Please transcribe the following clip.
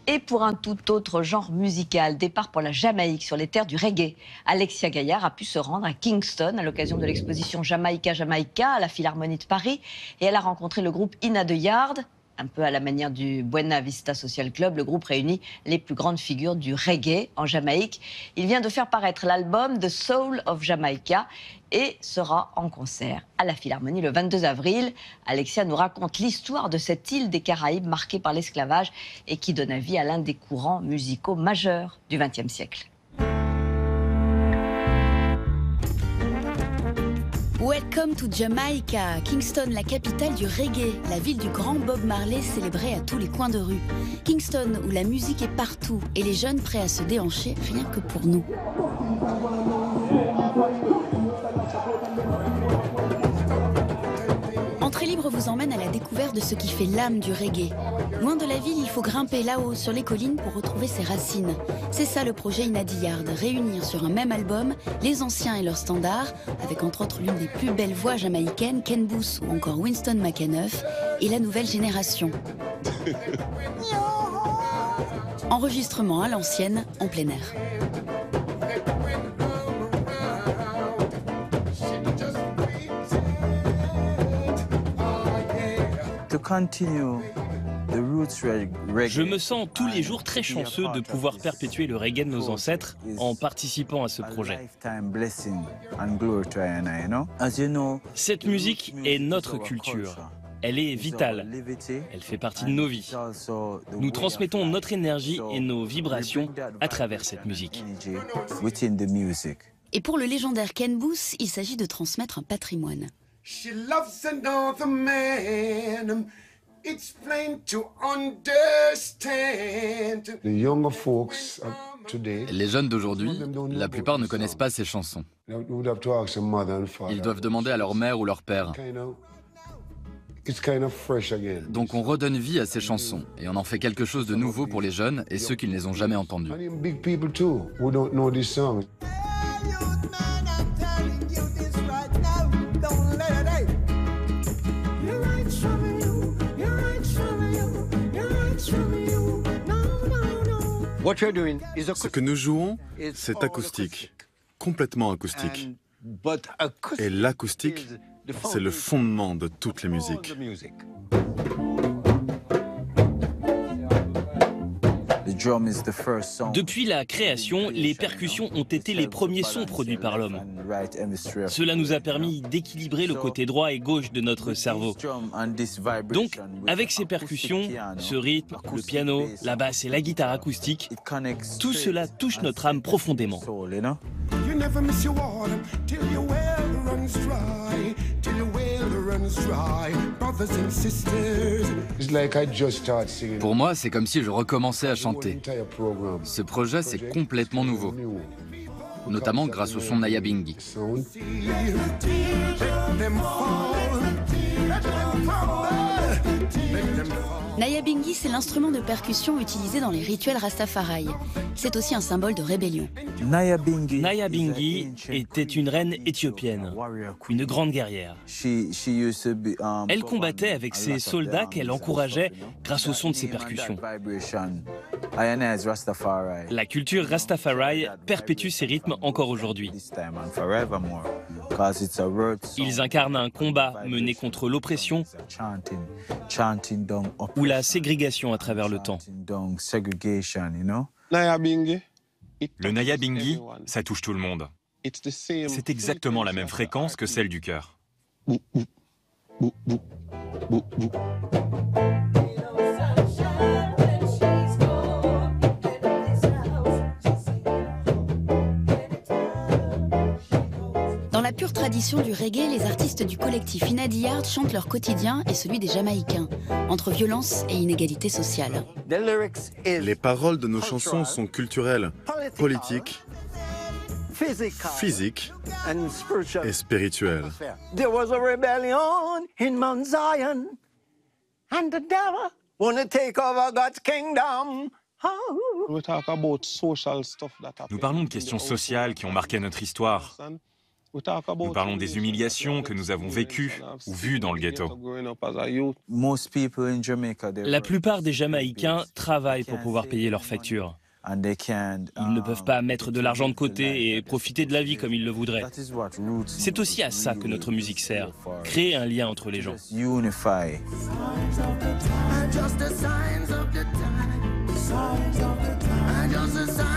Et pour un tout autre genre musical, départ pour la Jamaïque sur les terres du reggae. Alexia Gaillard a pu se rendre à Kingston à l'occasion de l'exposition Jamaïca Jamaïca à la Philharmonie de Paris. Et elle a rencontré le groupe In a the Yard. Un peu à la manière du Buena Vista Social Club, le groupe réunit les plus grandes figures du reggae en Jamaïque. Il vient de faire paraître l'album The Soul of Jamaica et sera en concert à la Philharmonie le 22 avril. Alexia nous raconte l'histoire de cette île des Caraïbes marquée par l'esclavage et qui donne vie à l'un des courants musicaux majeurs du XXe siècle. Welcome to Jamaica, Kingston, la capitale du reggae, la ville du grand Bob Marley célébrée à tous les coins de rue. Kingston, où la musique est partout et les jeunes prêts à se déhancher rien que pour nous. Entrée libre vous emmène à la découverte de ce qui fait l'âme du reggae. Loin de la ville, il faut grimper là-haut, sur les collines, pour retrouver ses racines. C'est ça le projet In a the Yard, réunir sur un même album les anciens et leurs standards, avec entre autres l'une des plus belles voix jamaïcaines, Ken Boothe ou encore Winston McAnuff, et la nouvelle génération. Enregistrement à l'ancienne, en plein air. Je me sens tous les jours très chanceux de pouvoir perpétuer le reggae de nos ancêtres en participant à ce projet. Cette musique est notre culture. Elle est vitale. Elle fait partie de nos vies. Nous transmettons notre énergie et nos vibrations à travers cette musique. Et pour le légendaire Ken Boothe, il s'agit de transmettre un patrimoine. It's plain to understand. Les jeunes d'aujourd'hui, la plupart ne connaissent pas ces chansons. Ils doivent demander à leur mère ou leur père. Donc on redonne vie à ces chansons et on en fait quelque chose de nouveau pour les jeunes et ceux qui ne les ont jamais entendues. Ce que nous jouons, c'est acoustique, complètement acoustique. Et l'acoustique, c'est le fondement de toutes les musiques. Depuis la création, les percussions ont été les premiers sons produits par l'homme. Cela nous a permis d'équilibrer le côté droit et gauche de notre cerveau. Donc, avec ces percussions, ce rythme, le piano, la basse et la guitare acoustique, tout cela touche notre âme profondément. Pour moi, c'est comme si je recommençais à chanter. Ce projet, c'est complètement nouveau, notamment grâce au son Nyabinghi. Nyabinghi, c'est l'instrument de percussion utilisé dans les rituels Rastafari. C'est aussi un symbole de rébellion. Nyabinghi était une reine éthiopienne, une grande guerrière. Elle combattait avec ses soldats qu'elle encourageait grâce au son de ses percussions. La culture Rastafari perpétue ces rythmes encore aujourd'hui. Ils incarnent un combat mené contre l'oppression ou la ségrégation à travers le temps. Le Nyabinghi, ça touche tout le monde. C'est exactement la même fréquence que celle du cœur. Dans la pure tradition du reggae, les artistes du collectif In a the Yard chantent leur quotidien et celui des Jamaïcains, entre violence et inégalité sociale. Les paroles de nos chansons sont culturelles, politiques, physiques et spirituelles. There was a rebellion in Mount Zion, and the devil wanna take over God's kingdom. Nous parlons de questions sociales qui ont marqué notre histoire. Nous parlons des humiliations que nous avons vécues ou vues dans le ghetto. La plupart des Jamaïcains travaillent pour pouvoir payer leurs factures. Ils ne peuvent pas mettre de l'argent de côté et profiter de la vie comme ils le voudraient. C'est aussi à ça que notre musique sert, créer un lien entre les gens. Signs of the time, signs of the time, signs of the time, just the signs.